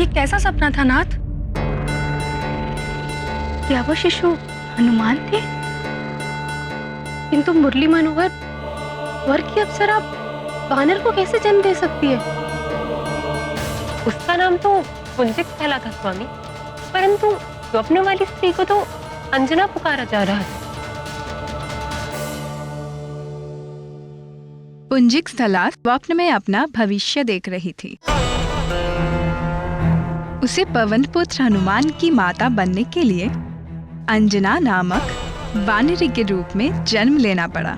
ये कैसा सपना था नाथ? क्या वो शिशु हनुमान थे? किंतु मुरली मनोहर वर की अप्सरा वानर को कैसे जन्म दे सकती है? उसका नाम तो पुंजिक स्थला था स्वामी, परंतु स्वप्न वाली स्त्री को तो अंजना पुकारा जा रहा था। पुंजिक स्थला स्वप्न में अपना भविष्य देख रही थी। उसे पवन पुत्र हनुमान की माता बनने के लिए अंजना नामक वानरी के रूप में जन्म लेना पड़ा,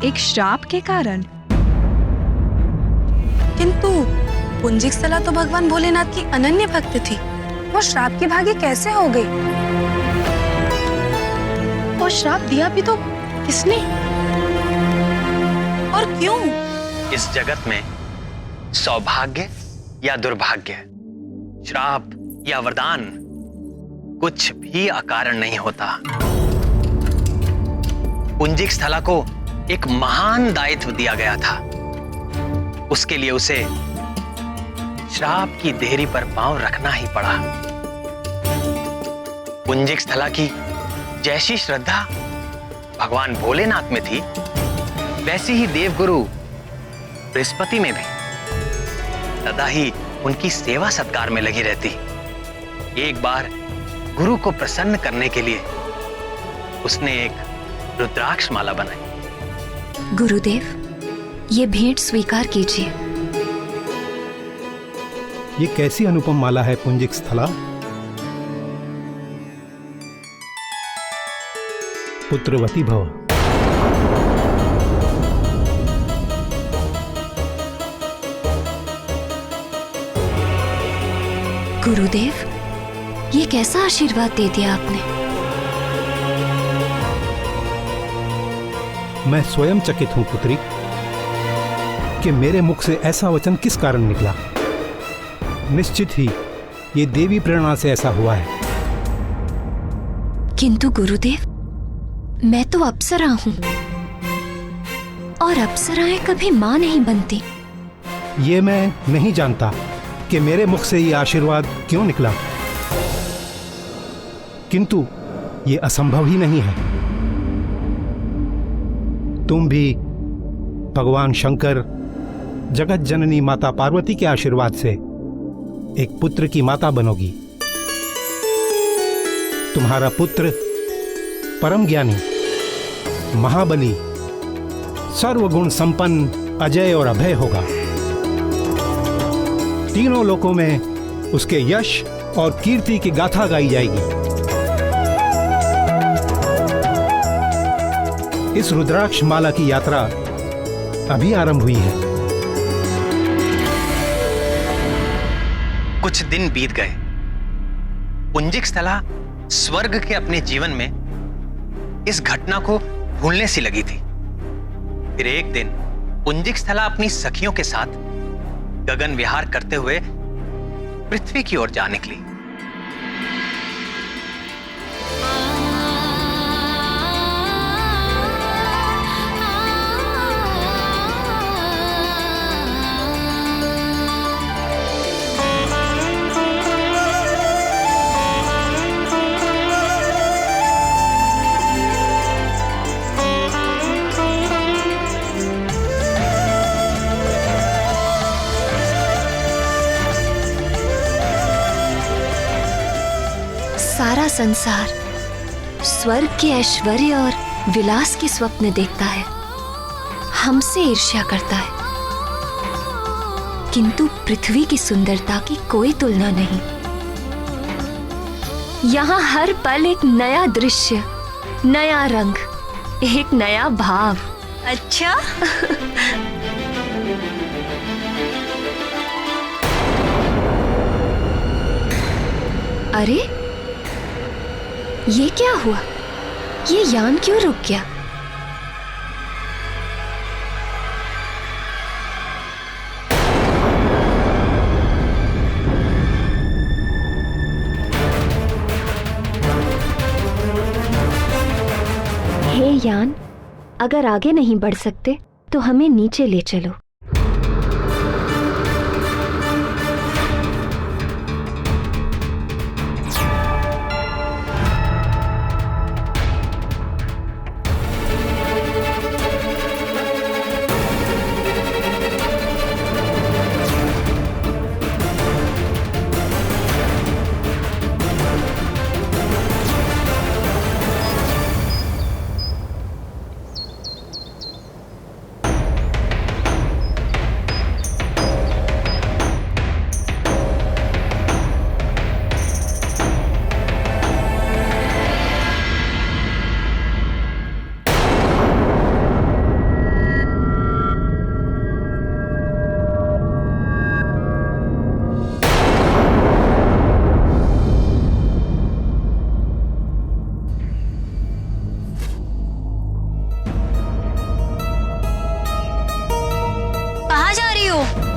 एक श्राप के कारण। किंतु पुंजिक स्थला तो भगवान भोलेनाथ की अनन्य भक्त थी, वो श्राप की भागी कैसे हो गई? और श्राप दिया भी तो किसने और क्यों? इस जगत में सौभाग्य या दुर्भाग्य, श्राप या वरदान कुछ भी अकारण नहीं होता। पुंजिक स्थला को एक महान दायित्व दिया गया था। उसके लिए उसे श्राप की देहरी पर पांव रखना ही पड़ा। पुंजिक स्थला की जैसी श्रद्धा भगवान भोलेनाथ में थी, वैसी ही देवगुरु बृहस्पति में भी सदा ही उनकी सेवा सत्कार में लगी रहती। एक बार गुरु को प्रसन्न करने के लिए उसने एक रुद्राक्ष माला बनाई। गुरुदेव, ये भेंट स्वीकार कीजिए। ये कैसी अनुपम माला है पुंजिक स्थला? पुत्रवती भव। गुरुदेव, ये कैसा आशीर्वाद दे दिया आपने? मैं स्वयं चकित हूं पुत्री कि मेरे मुख से ऐसा वचन किस कारण निकला। निश्चित ही ये देवी प्रेरणा से ऐसा हुआ है। किंतु गुरुदेव, मैं तो अप्सरा हूं और अप्सराएं कभी मां नहीं बनती। ये मैं नहीं जानता कि मेरे मुख से ये आशीर्वाद क्यों निकला, किंतु ये असंभव ही नहीं है। तुम भी भगवान शंकर, जगत जननी माता पार्वती के आशीर्वाद से एक पुत्र की माता बनोगी। तुम्हारा पुत्र परम ज्ञानी, महाबली, सर्वगुण संपन्न, अजय और अभय होगा। तीनों लोकों में उसके यश और कीर्ति की गाथा गाई जाएगी। इस रुद्राक्ष माला की यात्रा अभी आरंभ हुई है। कुछ दिन बीत गए। पुंजिक स्थला स्वर्ग के अपने जीवन में इस घटना को भूलने सी लगी थी। फिर एक दिन पुंजिक स्थला अपनी सखियों के साथ गगन विहार करते हुए पृथ्वी की ओर जा निकली। सारा संसार स्वर्ग के ऐश्वर्य और विलास के स्वप्न देखता है, हमसे ईर्ष्या करता है, किंतु पृथ्वी की सुंदरता की कोई तुलना नहीं। यहाँ हर पल एक नया दृश्य, नया रंग, एक नया भाव। अच्छा अरे ये क्या हुआ? ये यान क्यों रुक गया? हे यान, अगर आगे नहीं बढ़ सकते तो हमें नीचे ले चलो। हो?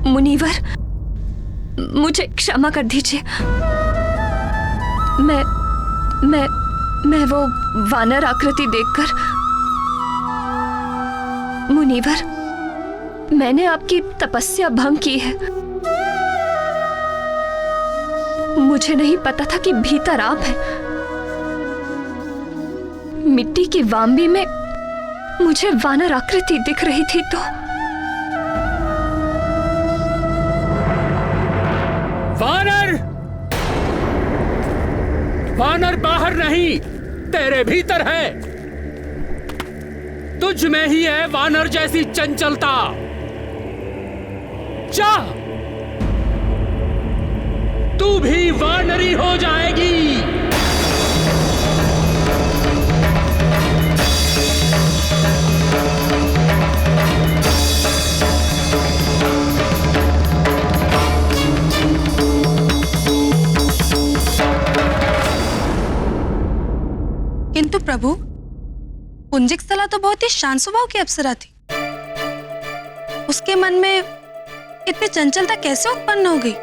मुनीवर, मुझे क्षमा कर दीजिए। मैं वो वानर आकृति देखकर, मुनीवर, मैंने आपकी तपस्या भंग की है। मुझे नहीं पता था कि भीतर आप हैं। मिट्टी की वाम्बी में मुझे वानर आकृति दिख रही थी तो वानर! वानर बाहर नहीं, तेरे भीतर है। तुझ में ही है वानर जैसी चंचलता। जा, तू भी वानरी हो जाएगी। किंतु प्रभु, पुंजिकस्थला तो बहुत ही शांत स्वभाव की अप्सरा थी। उसके मन में इतनी चंचलता कैसे उत्पन्न हो गई?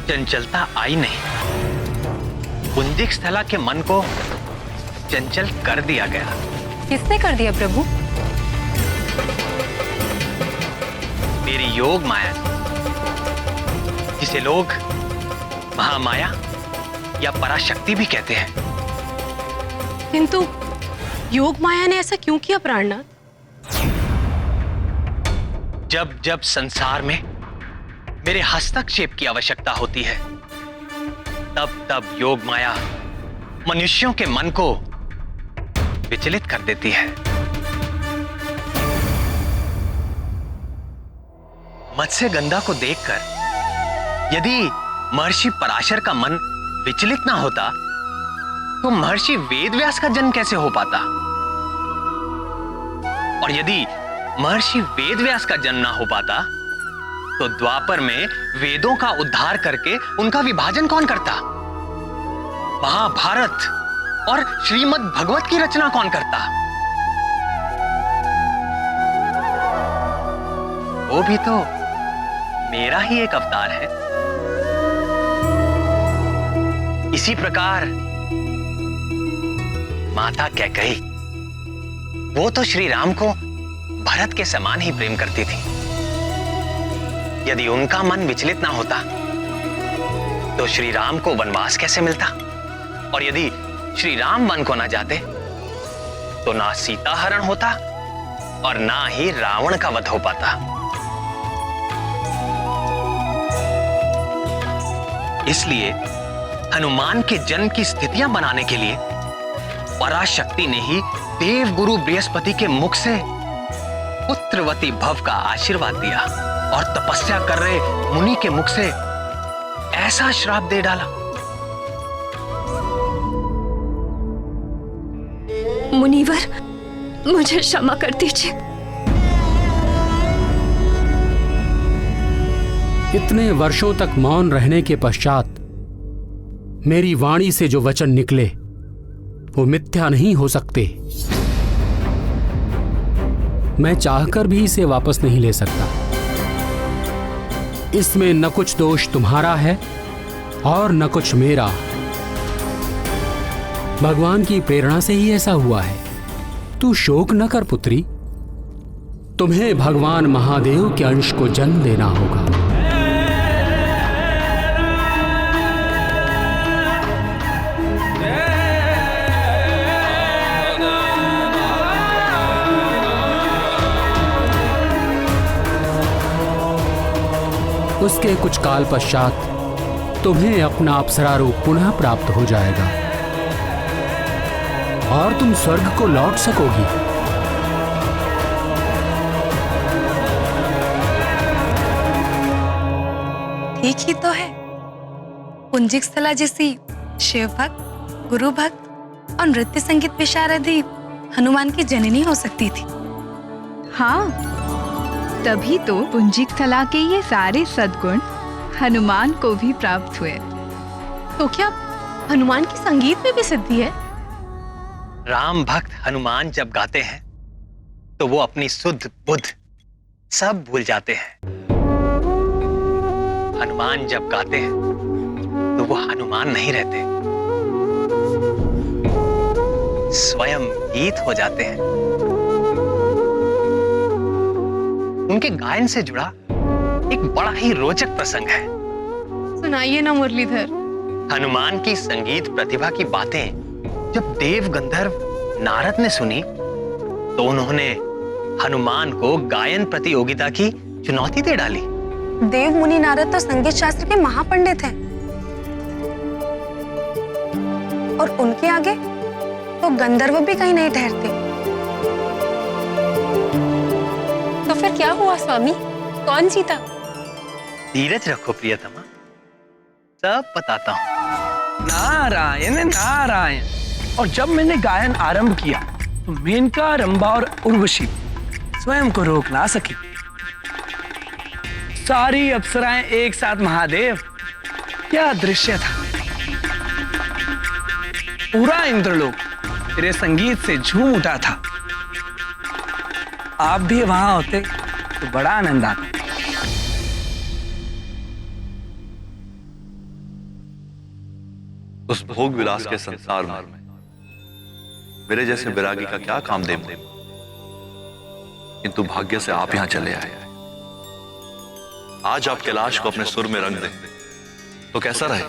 चंचलता आई नहीं, पुंजिकस्थला के मन को चंचल कर दिया गया। किसने कर दिया प्रभु? मेरी योग माया, जिसे लोग महामाया या पराशक्ति भी कहते हैं। किंतु योग माया ने ऐसा क्यों किया प्राणनाथ? जब जब संसार में मेरे हस्तक्षेप की आवश्यकता होती है, तब तब योग माया मनुष्यों के मन को विचलित कर देती है। मत्स्यगंधा को देखकर यदि महर्षि पराशर का मन विचलित ना होता, तो महर्षि वेदव्यास का जन्म कैसे हो पाता? और यदि महर्षि वेदव्यास का जन्म ना हो पाता, तो द्वापर में वेदों का उद्धार करके उनका विभाजन कौन करता? महाभारत और श्रीमद् भगवत की रचना कौन करता? वो भी तो मेरा ही एक अवतार है। इसी प्रकार माता कैकेयी, वो तो श्री राम को भरत के समान ही प्रेम करती थी। यदि उनका मन विचलित ना होता, तो श्री राम को वनवास कैसे मिलता? और यदि श्री राम वन को ना जाते, तो ना सीता हरण होता और ना ही रावण का वध हो पाता। इसलिए हनुमान के जन्म की स्थितियां बनाने के लिए पराशक्ति ने ही देवगुरु बृहस्पति के मुख से पुत्रवती भव का आशीर्वाद दिया और तपस्या कर रहे मुनि के मुख से ऐसा श्राप दे डाला। मुनीवर, मुझे क्षमा कर दीजिए। इतने वर्षों तक मौन रहने के पश्चात मेरी वाणी से जो वचन निकले वो मिथ्या नहीं हो सकते। मैं चाहकर भी इसे वापस नहीं ले सकता। इसमें न कुछ दोष तुम्हारा है और न कुछ मेरा। भगवान की प्रेरणा से ही ऐसा हुआ है। तू शोक न कर पुत्री, तुम्हें भगवान महादेव के अंश को जन्म देना होगा। उसके कुछ काल पश्चात तुम्हें अपना अप्सरा रूप पुनः प्राप्त हो जाएगा और तुम स्वर्ग को लौट सकोगी। ठीक ही तो है। पुंजिक स्थला जैसी शिव भक्त, गुरु भक्त और नृत्य संगीत विशारदी हनुमान की जननी हो सकती थी। हाँ, तभी तो पुंजिक स्थला के ये सारे सद्गुण हनुमान को भी प्राप्त हुए। तो क्या हनुमान की संगीत में भी सिद्धि है? राम भक्त हनुमान जब गाते हैं तो वो अपनी सुध बुध सब भूल जाते हैं। हनुमान जब गाते हैं तो वो हनुमान नहीं रहते, स्वयं गीत हो जाते हैं। उनके गायन से जुड़ा एक बड़ा ही रोचक प्रसंग है। सुनाइए ना मुरलीधर। हनुमान की संगीत प्रतिभा की बातें जब देव गंधर्व नारद ने सुनी तो उन्होंने हनुमान को गायन प्रतियोगिता की चुनौती दे डाली। देव मुनि नारद तो संगीत शास्त्र के महापंडित हैं और उनके आगे तो गंधर्व भी कहीं नहीं ठहरते। तो फिर क्या हुआ स्वामी? कौन जीता? धीरज रखो प्रियतमा, सब बताता हूँ। नारायण नारायण। और जब मैंने गायन आरंभ किया तो मेनका, रंभा और उर्वशी स्वयं को रोक ना सकी। सारी अप्सराएं एक साथ महादेव, क्या दृश्य था। पूरा इंद्रलोक तेरे संगीत से झूम उठा था। आप भी वहां होते तो बड़ा आनंद आता। उस भोग विलास के संसार में मेरे जैसे विरागी का क्या काम देव, किंतु भाग्य से आप यहां चले आए। आज आप कैलाश को अपने सुर में रंग दें तो कैसा रहे?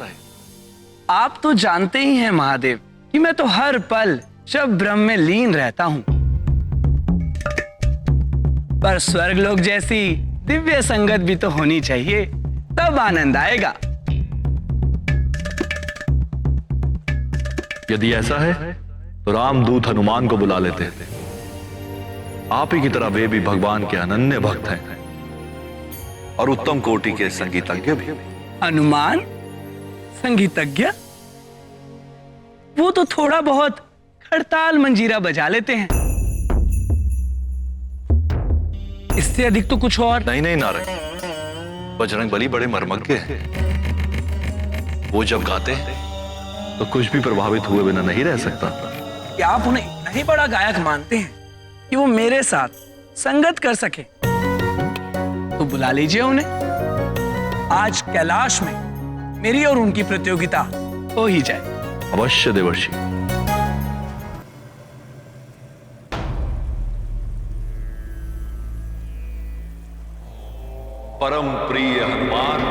आप तो जानते ही हैं महादेव कि मैं तो हर पल शब ब्रह्म में लीन रहता हूं, पर स्वर्गलोक जैसी दिव्य संगत भी तो होनी चाहिए, तब आनंद आएगा। यदि ऐसा है तो रामदूत हनुमान को बुला लेते हैं। आप ही की तरह वे भी भगवान के अनन्य भक्त हैं और उत्तम कोटि के संगीतज्ञ भी। हनुमान संगीतज्ञ? वो तो थोड़ा बहुत खड़ताल मंजीरा बजा लेते हैं, इससे अधिक तो कुछ और नहीं। नहीं नारद, बजरंगबली बड़े मर्मज्ञ हैं। वो जब गाते हैं तो कुछ भी प्रभावित हुए बिना नहीं रह सकता। क्या आप उन्हें इतना ही बड़ा गायक मानते हैं कि वो मेरे साथ संगत कर सके? तो बुला लीजिए उन्हें। आज कैलाश में मेरी और उनकी प्रतियोगिता हो ही जाए। अवश्य देवर्षि। परम प्रिय हनुमान,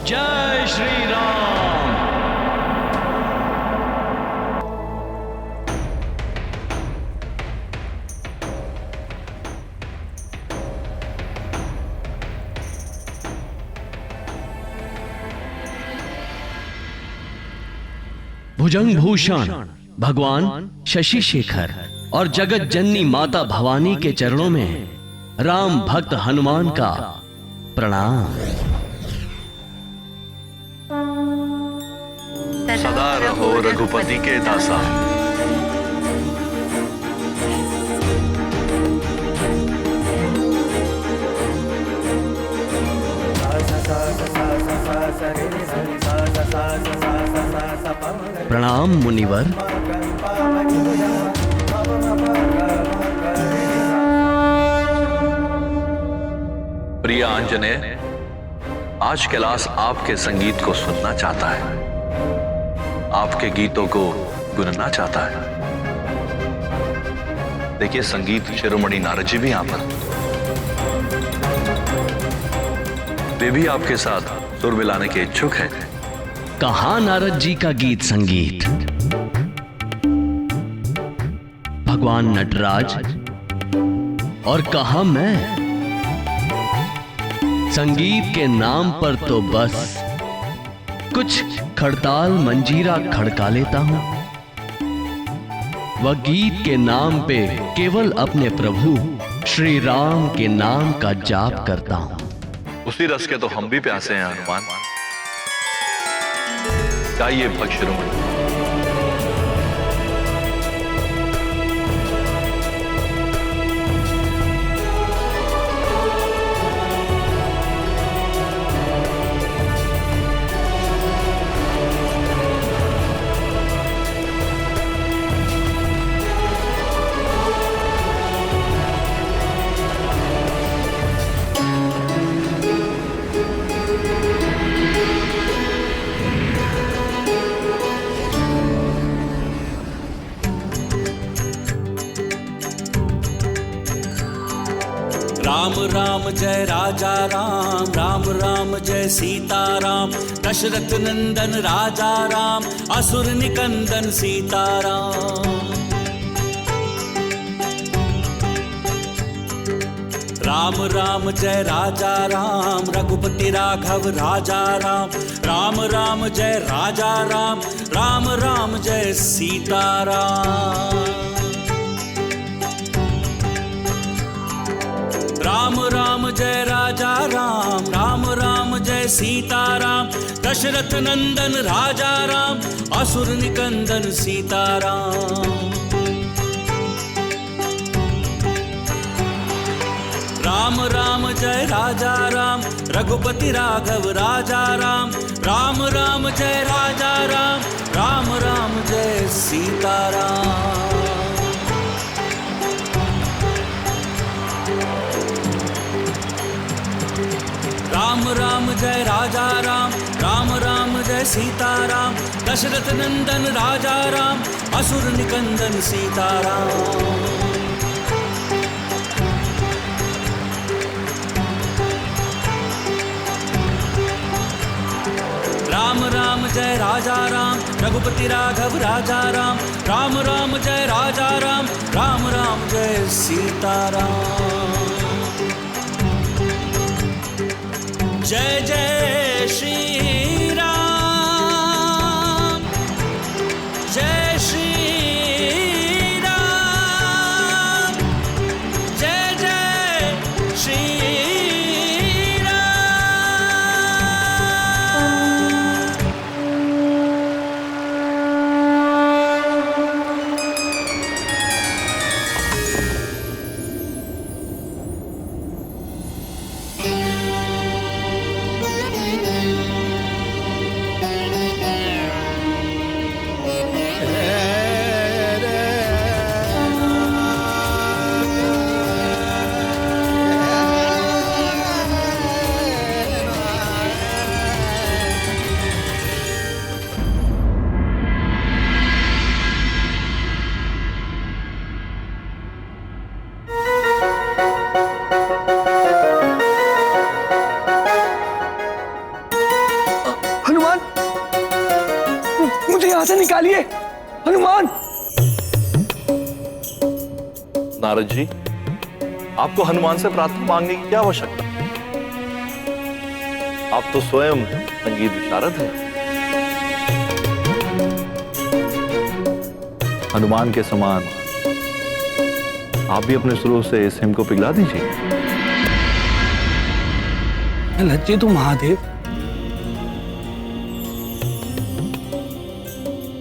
जय श्री राम। भुजंग भूषण भगवान शशि शेखर और जगत जननी माता भवानी के चरणों में राम भक्त हनुमान का प्रणाम। सदा रहो रघुपति के दासा। राम मुनिवर। प्रिय आंजनेय, आज कैलाश आपके संगीत को सुनना चाहता है, आपके गीतों को गुनना चाहता है। देखिए, संगीत शिरोमणि नारद जी भी यहां पर, वे भी आपके साथ सुर मिलाने के इच्छुक हैं। कहाँ नारद जी का गीत संगीत? भगवान नटराज और कहाँ मैं? संगीत के नाम पर तो बस कुछ खड़ताल मंजीरा खड़का लेता हूं। वह गीत के नाम पे केवल अपने प्रभु श्री राम के नाम का जाप करता हूं। उसी रस के तो हम भी प्यासे हैं हनुमान। गाइए भक्त शिरोमणि। राम राम जय राजा राम, राम राम जय सीता राम। दशरथ नंदन राजा राम, असुर निकंदन सीता राम। राम राम जय राजा राम, रघुपति राघव राजा राम। राम राम जय राजा राम, राम राम जय सीता राम। राम राम जय राजा राम, राम राम जय सीता राम। दशरथ नंदन राजा राम, असुर निकंदन सीता राम। राम राम जय राजा राम, रघुपति राघव राजा राम। राम राम जय राजा राम, राम राम जय सीता राम। राम राम जय राजा राम, राम राम जय सीता राम। दशरथ नंदन राजा राम, असुर निकंदन सीता राम। राम राम जय राजा राम, रघुपति राघव राजा राम। राम राम जय राजा राम, राम राम जय सीता राम। जय जय श्री राम, जय श्री राम, जय जय श्री यहां से निकालिए हनुमान। नारद जी, आपको हनुमान से प्रार्थना मांगने की क्या आवश्यकता? आप तो स्वयं संगीत विशारद हैं। हनुमान के समान आप भी अपने सुरों से इस हिम को पिघला दीजिए। लज्जित हूं महादेव।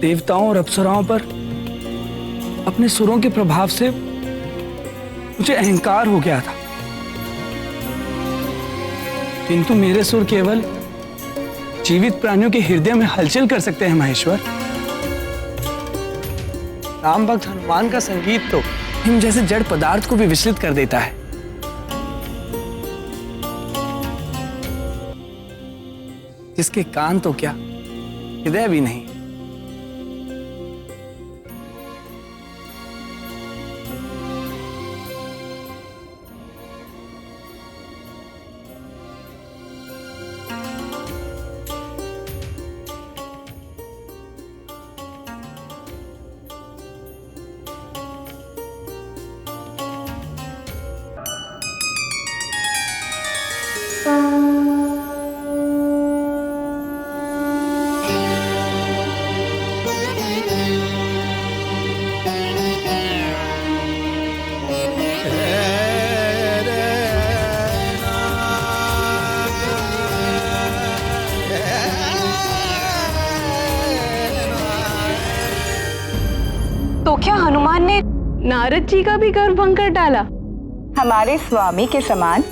देवताओं और अप्सराओं पर अपने सुरों के प्रभाव से मुझे अहंकार हो गया था, किंतु मेरे सुर केवल जीवित प्राणियों के हृदय में हलचल कर सकते हैं महेश्वर। राम भक्त हनुमान का संगीत तो हिम जैसे जड़ पदार्थ को भी विचलित कर देता है। जिसके कान तो क्या, हृदय भी नहीं। तो क्या हनुमान ने नारद जी का भी गर्व भंग कर डाला? हमारे स्वामी के समान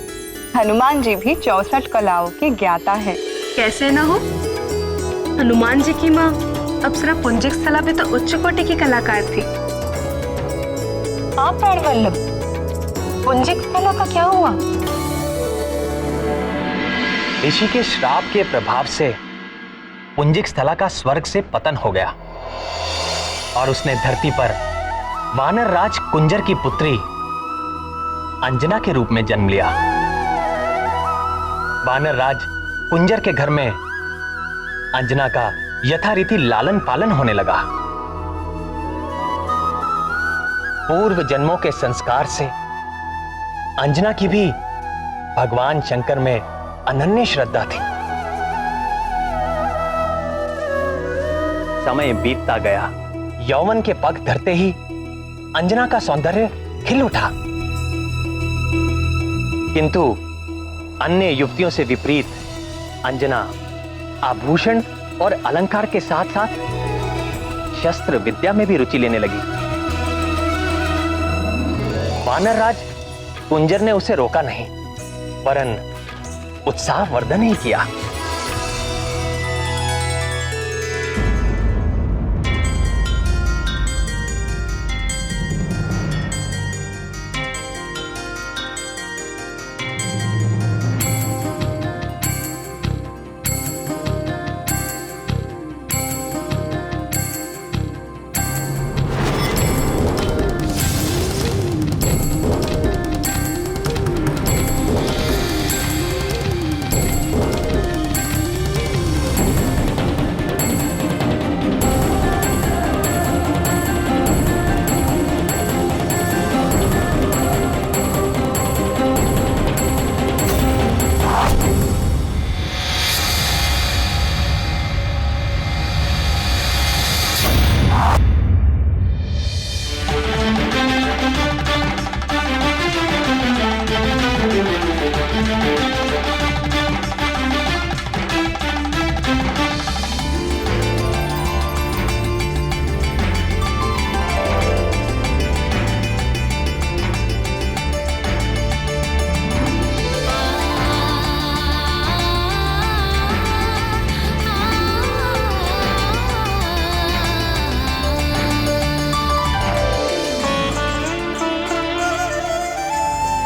हनुमान जी भी 64 कलाओं के ज्ञाता है। कैसे ना हो, हनुमान जी की माँ अप्सरा पुंजिक स्थला पे तो उच्च कोटि की कलाकार थी। आप प्राणवल्लभ, पुंजिक स्थला का क्या हुआ? ऋषि के श्राप के प्रभाव से पुंजिक स्थला का स्वर्ग से पतन हो गया और उसने धरती पर वानर राज कुंजर की पुत्री अंजना के रूप में जन्म लिया। वानर राज कुंजर के घर में अंजना का यथारीति लालन पालन होने लगा। पूर्व जन्मों के संस्कार से अंजना की भी भगवान शंकर में अनन्य श्रद्धा थी। समय बीतता गया, यौवन के पग धरते ही अंजना का सौंदर्य खिल उठा, किंतु अन्य युवतियों से विपरीत अंजना आभूषण और अलंकार के साथ साथ शस्त्र विद्या में भी रुचि लेने लगी। वानर राज कुंजर ने उसे रोका नहीं, वरन उत्साह वर्धन ही किया।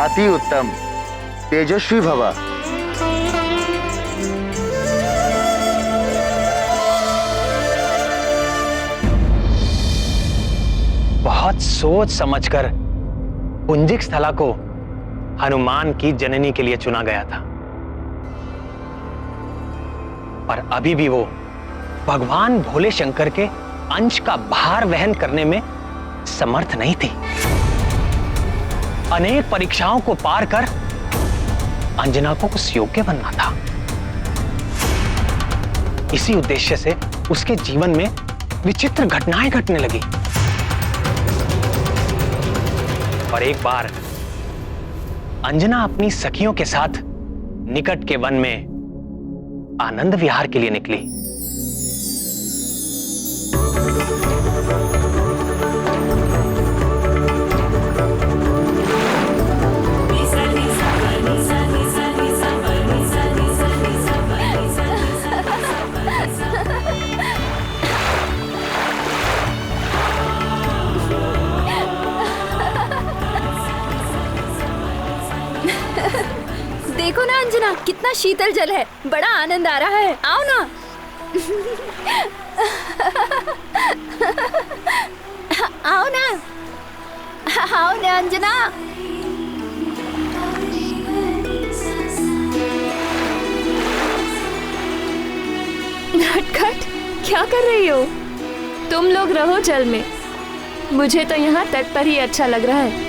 अति उत्तम, तेजस्वी भवा। बहुत सोच समझकर पुंजिक स्थला को हनुमान की जननी के लिए चुना गया था, पर अभी भी वो भगवान भोले शंकर के अंश का भार वहन करने में समर्थ नहीं थी। अनेक परीक्षाओं को पार कर अंजना को उस योग्य बनना था। इसी उद्देश्य से उसके जीवन में विचित्र घटनाएं घटने लगी और एक बार अंजना अपनी सखियों के साथ निकट के वन में आनंद विहार के लिए निकली। देखो ना अंजना, कितना शीतल जल है, बड़ा आनंद आ रहा है। आओ ना। आओ ना, आओ ना अंजना। नटखट, क्या कर रही हो? तुम लोग रहो जल में, मुझे तो यहाँ तट पर ही अच्छा लग रहा है।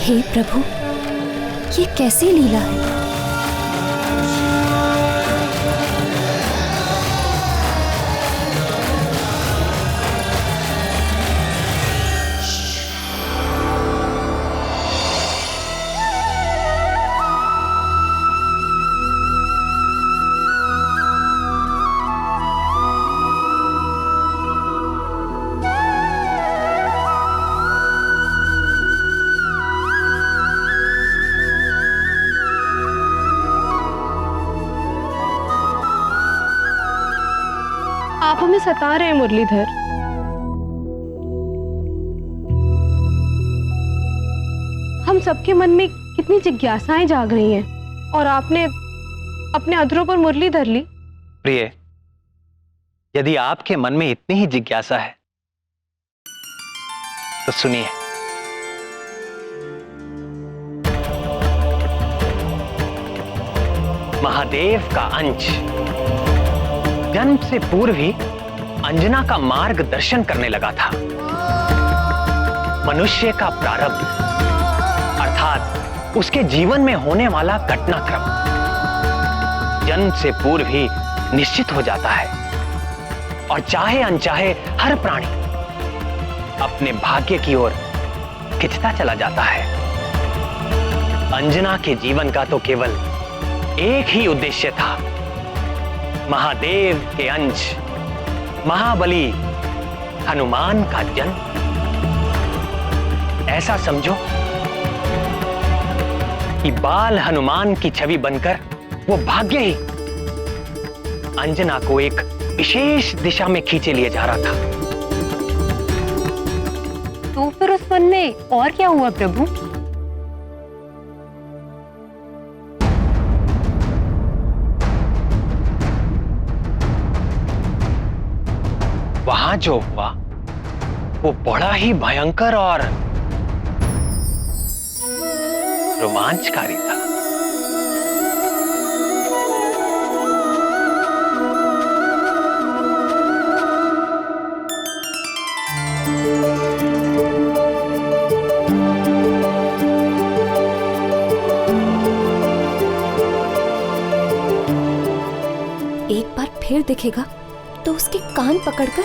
हे प्रभु, ये कैसी लीला है? आप हमें सता रहे हैं मुरलीधर। हम सबके मन में कितनी जिज्ञासाएं जाग रही हैं और आपने अपने अधरों पर मुरली धर ली। प्रिय, यदि आपके मन में इतनी ही जिज्ञासा है तो सुनिए। महादेव का अंश जन्म से पूर्व ही अंजना का मार्गदर्शन करने लगा था। मनुष्य का प्रारब्ध अर्थात उसके जीवन में होने वाला घटनाक्रम जन्म से पूर्व ही निश्चित हो जाता है और चाहे अनचाहे हर प्राणी अपने भाग्य की ओर खिंचता चला जाता है। अंजना के जीवन का तो केवल एक ही उद्देश्य था, महादेव के अंश महाबली हनुमान का जन्म। ऐसा समझो कि बाल हनुमान की छवि बनकर वो भाग्य ही अंजना को एक विशेष दिशा में खींचे लिए जा रहा था। तो फिर उस वन में और क्या हुआ प्रभु? वहां जो हुआ वो बड़ा ही भयंकर और रोमांचकारी था। एक बार फिर दिखेगा तो उसके कान पकड़कर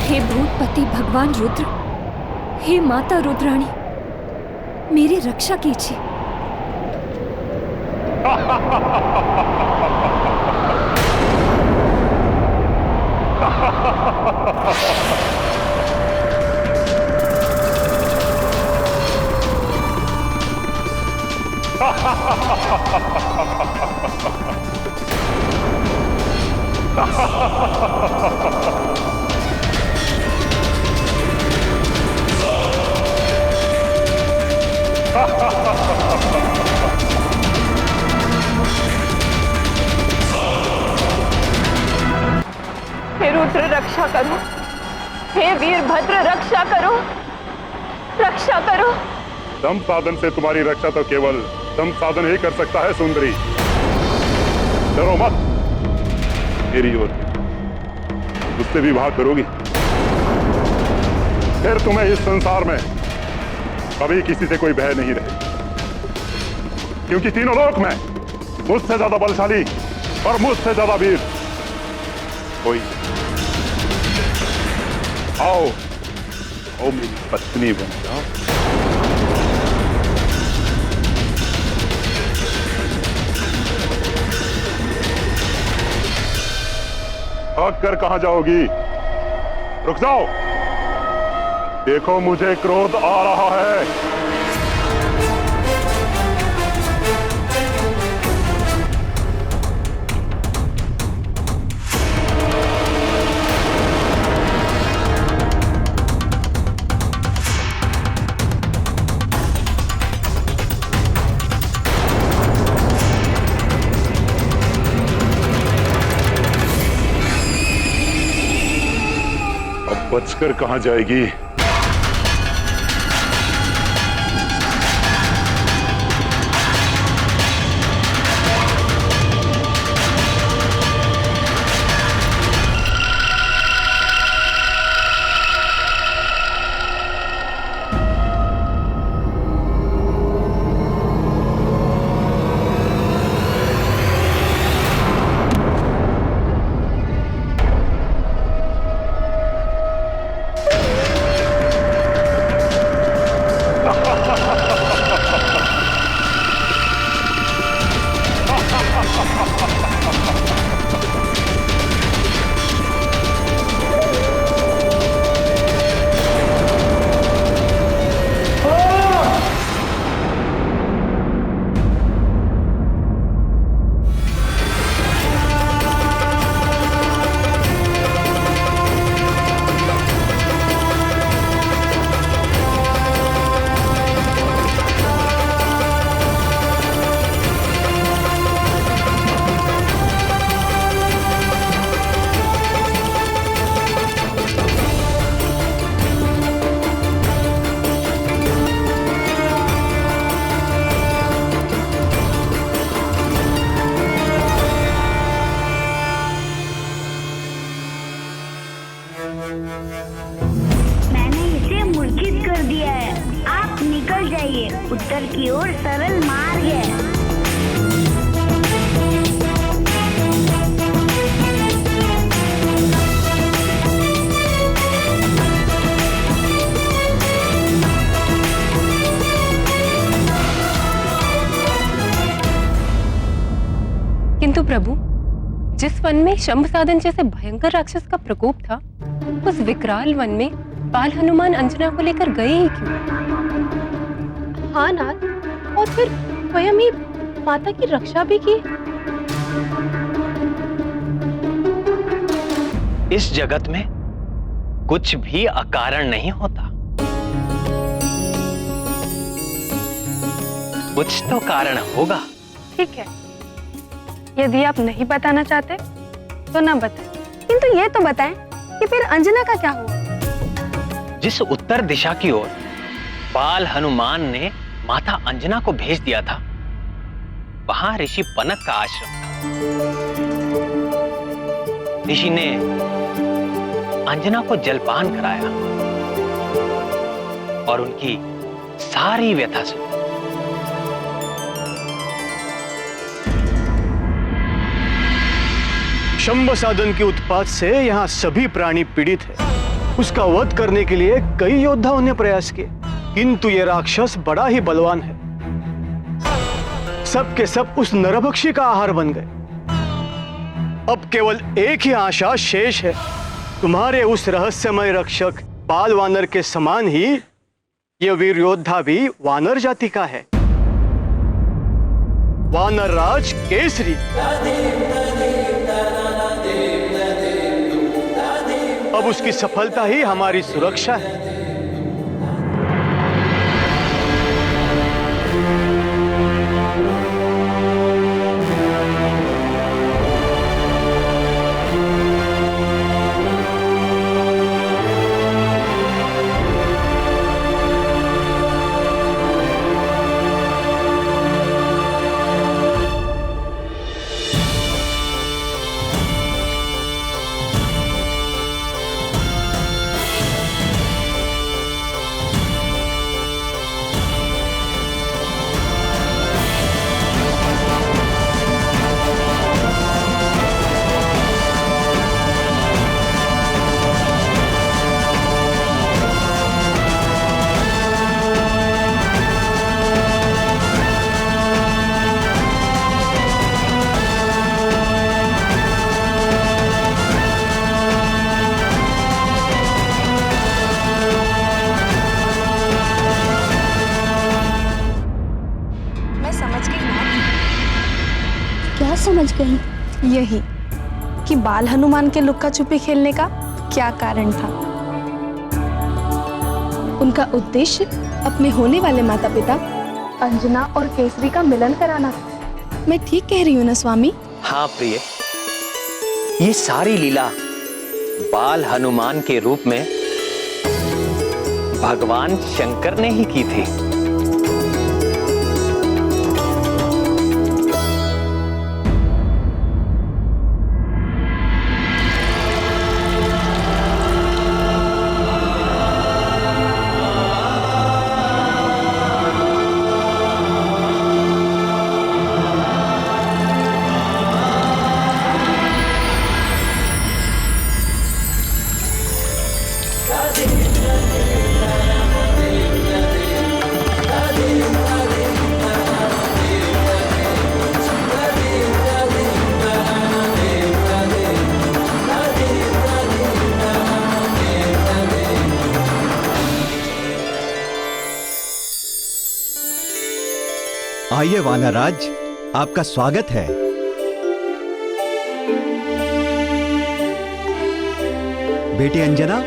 हे भूतपति भगवान रुद्र, हे माता रुद्राणी, मेरी रक्षा कीजिए। हे रुद्र रक्षा करो, हे वीरभद्र रक्षा करो, रक्षा करो। दम साधन से तुम्हारी रक्षा तो केवल दम साधन ही कर सकता है सुंदरी। डरो मत, मेरी ओर मुझसे विवाह करोगी फिर तुम्हें इस संसार में कभी किसी से कोई भय नहीं रहे, क्योंकि तीनों लोक में मुझसे ज्यादा बलशाली और मुझसे ज्यादा वीर कोई। आओ आओ मेरी पत्नी बन जाओ। भाग कर कहां जाओगी? रुक जाओ, देखो मुझे क्रोध आ रहा है। अब बचकर कहां जाएगी? कर दिया है। आप निकल जाइए, उत्तर की ओर सरल मार्ग है। किंतु प्रभु, जिस वन में शंभ साधन जैसे भयंकर राक्षस का प्रकोप था, उस विकराल वन में बाल हनुमान अंजना को लेकर गए ही क्यों? हाँ नाथ, और फिर स्वयं ही माता की रक्षा भी की। इस जगत में कुछ भी अकारण नहीं होता, कुछ तो कारण होगा। ठीक है, यदि आप नहीं बताना चाहते तो ना बताएं, किंतु ये तो बताएं कि फिर अंजना का क्या हुआ? जिस उत्तर दिशा की ओर बाल हनुमान ने माता अंजना को भेज दिया था, वहां ऋषि पनक का आश्रम था। ऋषि ने अंजना को जलपान कराया और उनकी सारी व्यथा सुनी। शंभ साधन के उत्पात से यहाँ सभी प्राणी पीड़ित है। उसका वध करने के लिए कई योद्धाओं ने प्रयास किए, किंतु ये राक्षस बड़ा ही बलवान है। सब के सब उस नरभक्षी का आहार बन गए। अब केवल एक ही आशा शेष है, तुम्हारे उस रहस्यमय रक्षक बाल वानर के समान ही ये वीर योद्धा भी वानर जाति का है, वानर राज केसरी। अब उसकी सफलता ही हमारी सुरक्षा है। समझ गई, यही कि बाल हनुमान के लुक्का छुपी खेलने का क्या कारण था। उनका उद्देश्य अपने होने वाले माता पिता अंजना और केसरी का मिलन कराना था। मैं ठीक कह रही हूँ ना स्वामी? हाँ प्रिय, ये सारी लीला बाल हनुमान के रूप में भगवान शंकर ने ही की थी। आइए वानरराज, आपका स्वागत है। बेटी अंजना,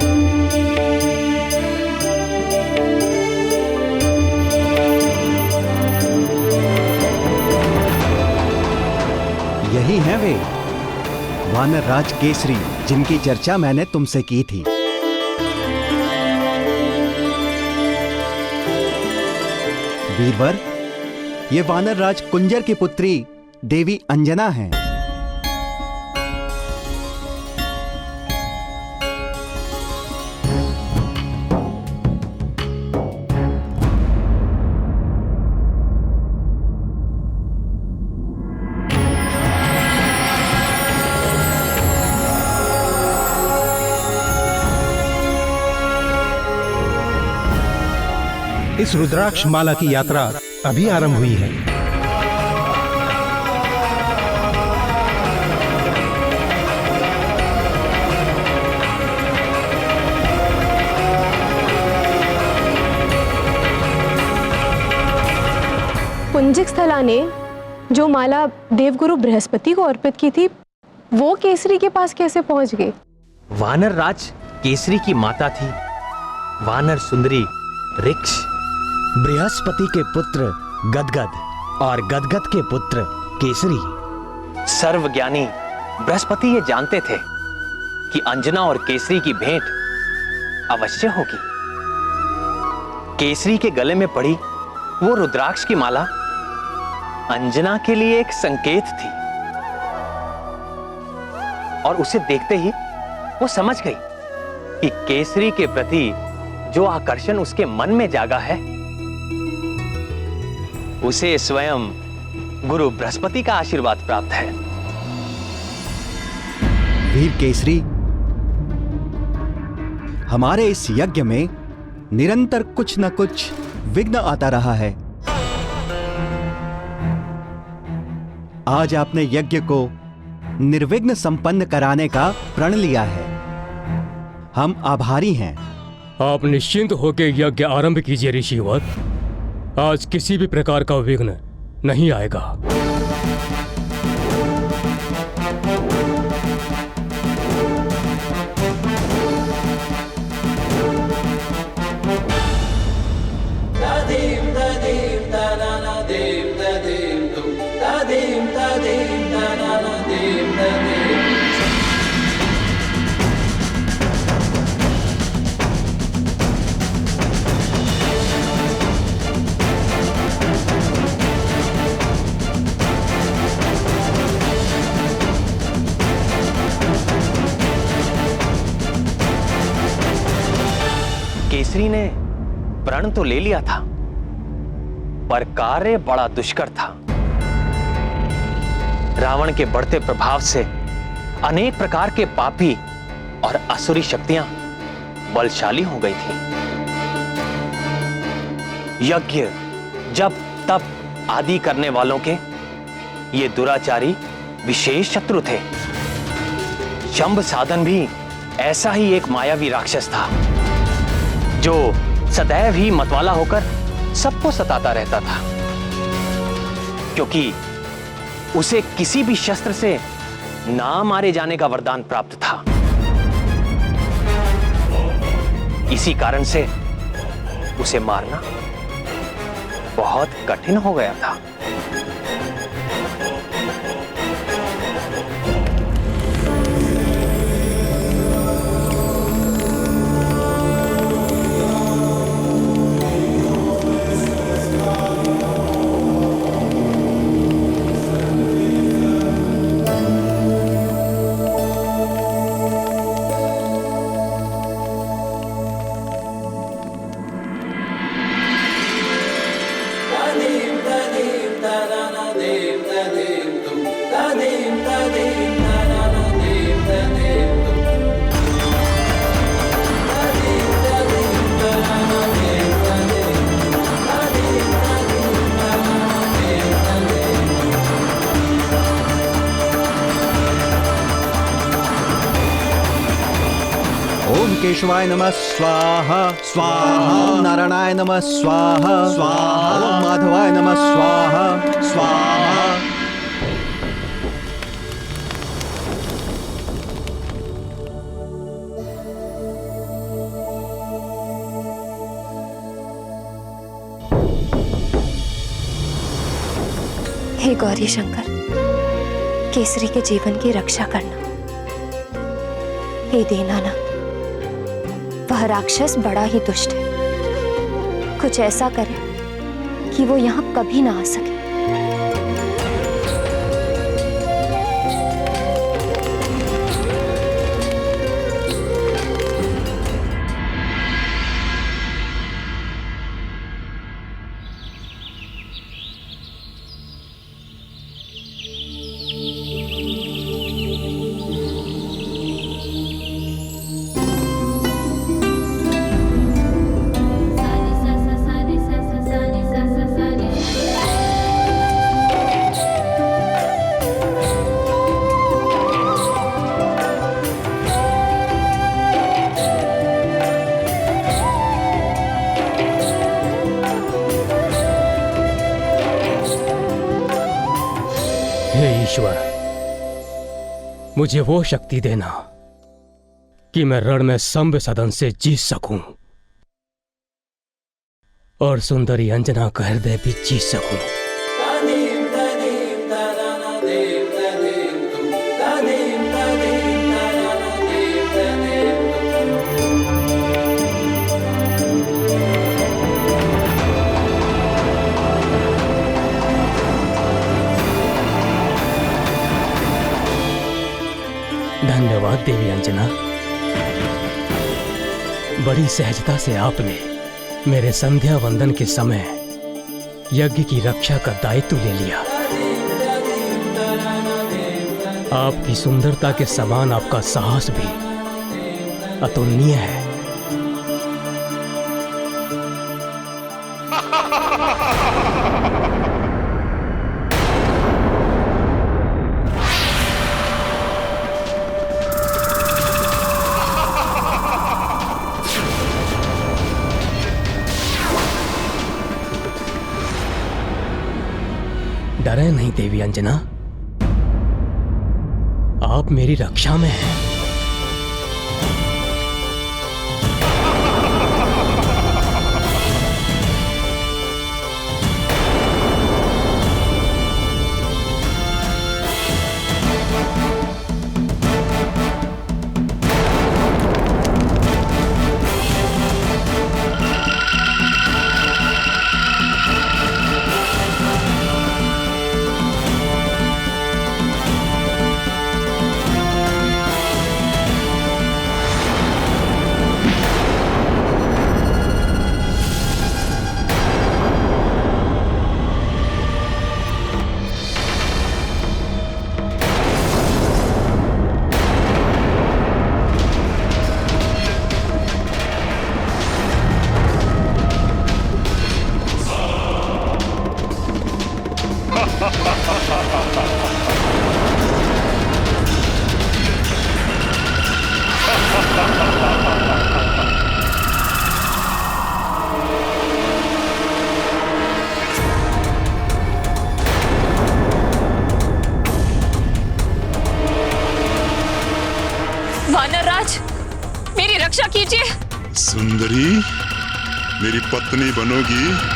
यही हैं वे वानरराज केसरी, जिनकी चर्चा मैंने तुमसे की थी। वीरवर, ये वानरराज कुंजर की पुत्री देवी अंजना हैं। इस रुद्राक्ष माला की यात्रा अभी आरंभ हुई है। पुंजिक स्थला ने जो माला देवगुरु बृहस्पति को अर्पित की थी, वो केसरी के पास कैसे पहुंच गई? वानर राज केसरी की माता थी वानर सुंदरी ऋक्ष। बृहस्पति के पुत्र गदगद और गदगद के पुत्र केसरी। सर्वज्ञानी बृहस्पति ये जानते थे कि अंजना और केसरी की भेंट अवश्य होगी। केसरी के गले में पड़ी वो रुद्राक्ष की माला अंजना के लिए एक संकेत थी और उसे देखते ही वो समझ गई कि केसरी के प्रति जो आकर्षण उसके मन में जागा है उसे स्वयं गुरु बृहस्पति का आशीर्वाद प्राप्त है। वीर केसरी, हमारे इस यज्ञ में निरंतर कुछ न कुछ विघ्न आता रहा है। आज आपने यज्ञ को निर्विघ्न संपन्न कराने का प्रण लिया है। हम आभारी हैं। आप निश्चिंत होकर यज्ञ आरंभ कीजिए ऋषिवर। आज किसी भी प्रकार का विघ्न नहीं आएगा। केसरी ने प्रण तो ले लिया था पर कार्य बड़ा दुष्कर था। रावण के बढ़ते प्रभाव से अनेक प्रकार के पापी और असुरी शक्तियां बलशाली हो गई थी। यज्ञ जब तप आदि करने वालों के ये दुराचारी विशेष शत्रु थे। शंभ साधन भी ऐसा ही एक मायावी राक्षस था जो सदैव ही मतवाला होकर सबको सताता रहता था, क्योंकि उसे किसी भी शस्त्र से ना मारे जाने का वरदान प्राप्त था। इसी कारण से उसे मारना बहुत कठिन हो गया था। ओम केशवाय नमः स्वाहा स्वाहा। ओम नारायणाय नमः स्वाहा स्वाहा। ओम माधवाय नमः स्वाहा स्वाहा। हे गौरी शंकर, केसरी के जीवन की रक्षा करना। हे दीनानाथ, वह राक्षस बड़ा ही दुष्ट है। कुछ ऐसा करे कि वो यहाँ कभी ना आ सके। ईश्वर, मुझे वो शक्ति देना कि मैं रण में संभ सदन से जीत सकूं और सुंदरी अंजना का हृदय भी जीत सकूं। धन्यवाद देवी अंजना। बड़ी सहजता से आपने मेरे संध्या वंदन के समय यज्ञ की रक्षा का दायित्व ले लिया। आपकी सुंदरता के समान आपका साहस भी अतुलनीय है। डरे नहीं देवी अंजना, आप मेरी रक्षा में हैं। वानरराज, मेरी रक्षा कीजिए। सुंदरी, मेरी पत्नी बनोगी?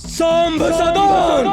संभ सदन!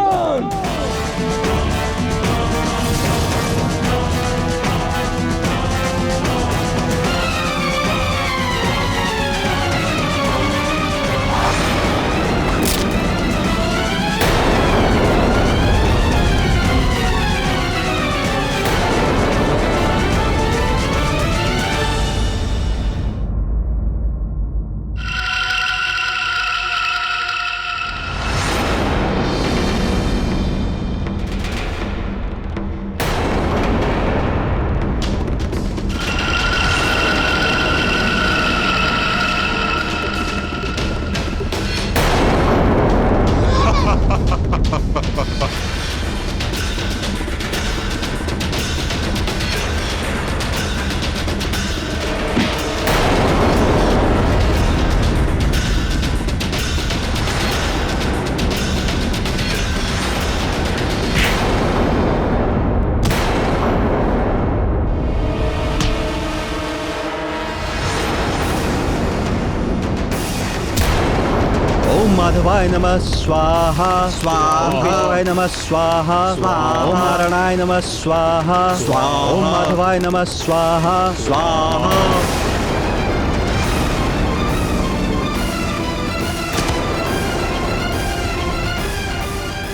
ओम माधवाय नमः स्वाहा स्वाहा ओम केशवाय नमः स्वाहा स्वाहा ओम नारायणाय नमः स्वाहा स्वाहा ओम माधवाय नमः स्वाहा स्वाहा।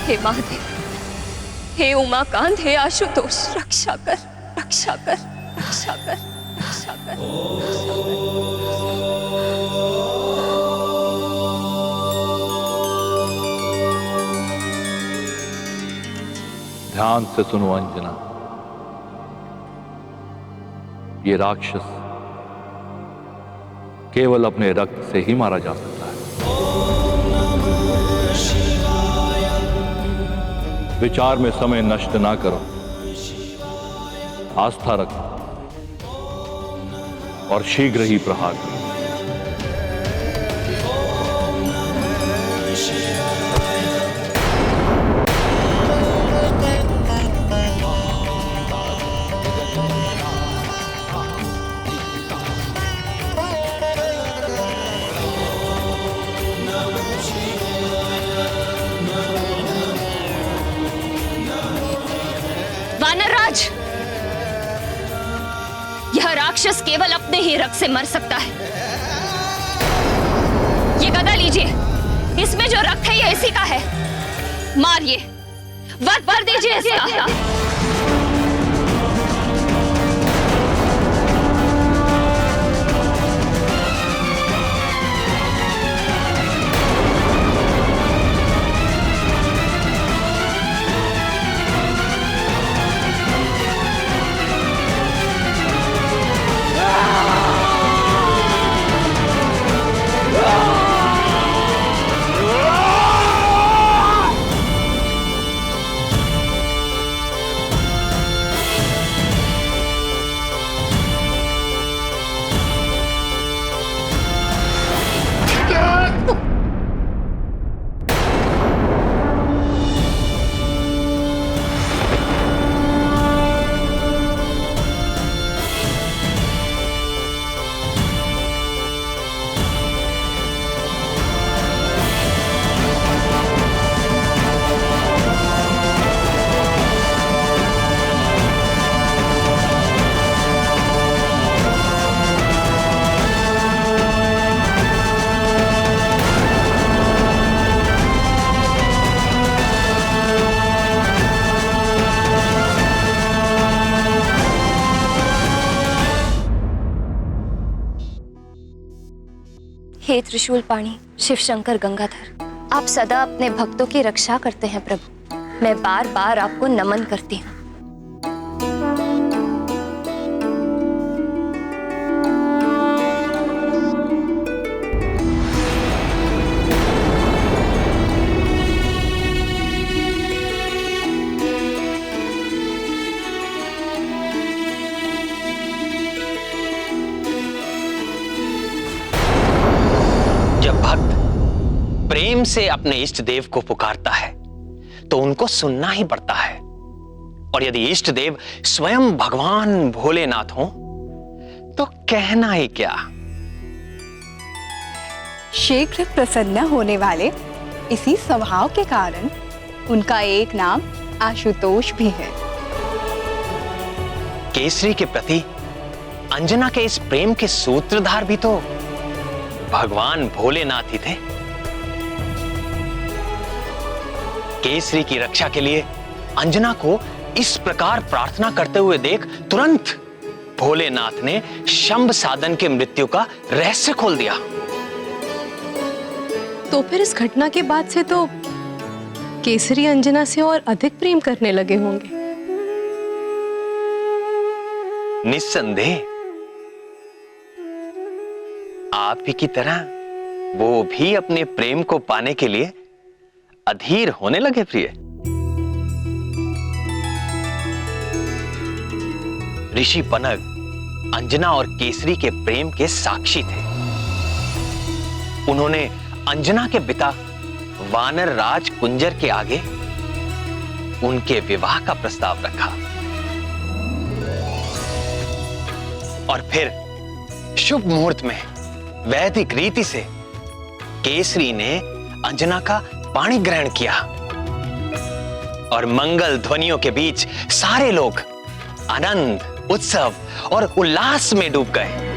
हे महादेव, हे उमाकांत, हे आशुतोष, रक्षा कर, रक्षा कर, रक्षा कर, रक्षा कर। ध्यान से सुनो अंजना, ये राक्षस केवल अपने रक्त से ही मारा जा सकता है। विचार में समय नष्ट ना करो, आस्था रखो और शीघ्र ही प्रहार करो। वानरराज, यह राक्षस केवल अपने ही रक्त से मर सकता है। ये गदा लीजिए, इसमें जो रक्त है ये इसी का है। मारिए, वध कर दीजिए इसका। हे त्रिशूल पाणी, शिव शंकर गंगाधर, आप सदा अपने भक्तों की रक्षा करते हैं प्रभु। मैं बार बार आपको नमन करती हूँ। प्रेम से अपने इष्ट देव को पुकारता है तो उनको सुनना ही पड़ता है। और यदि इष्ट देव स्वयं भगवान भोलेनाथ हो तो कहना ही क्या। शीघ्र प्रसन्न होने वाले इसी स्वभाव के कारण उनका एक नाम आशुतोष भी है। केसरी के प्रति अंजना के इस प्रेम के सूत्रधार भी तो भगवान भोलेनाथ ही थे। केसरी की रक्षा के लिए अंजना को इस प्रकार प्रार्थना करते हुए देख तुरंत भोलेनाथ ने शंभ साधन के मृत्यु का रहस्य खोल दिया। तो फिर इस घटना के बाद से तो केसरी अंजना से और अधिक प्रेम करने लगे होंगे। निस्संदेह आप ही की तरह वो भी अपने प्रेम को पाने के लिए अधीर होने लगे प्रिय। ऋषि पनग अंजना और केसरी के प्रेम के साक्षी थे। उन्होंने अंजना के पिता वानर राज कुंजर के आगे उनके विवाह का प्रस्ताव रखा और फिर शुभ मुहूर्त में वैदिक रीति से केसरी ने अंजना का पाणी ग्रहण किया और मंगल ध्वनियों के बीच सारे लोग आनंद, उत्सव और उल्लास में डूब गए।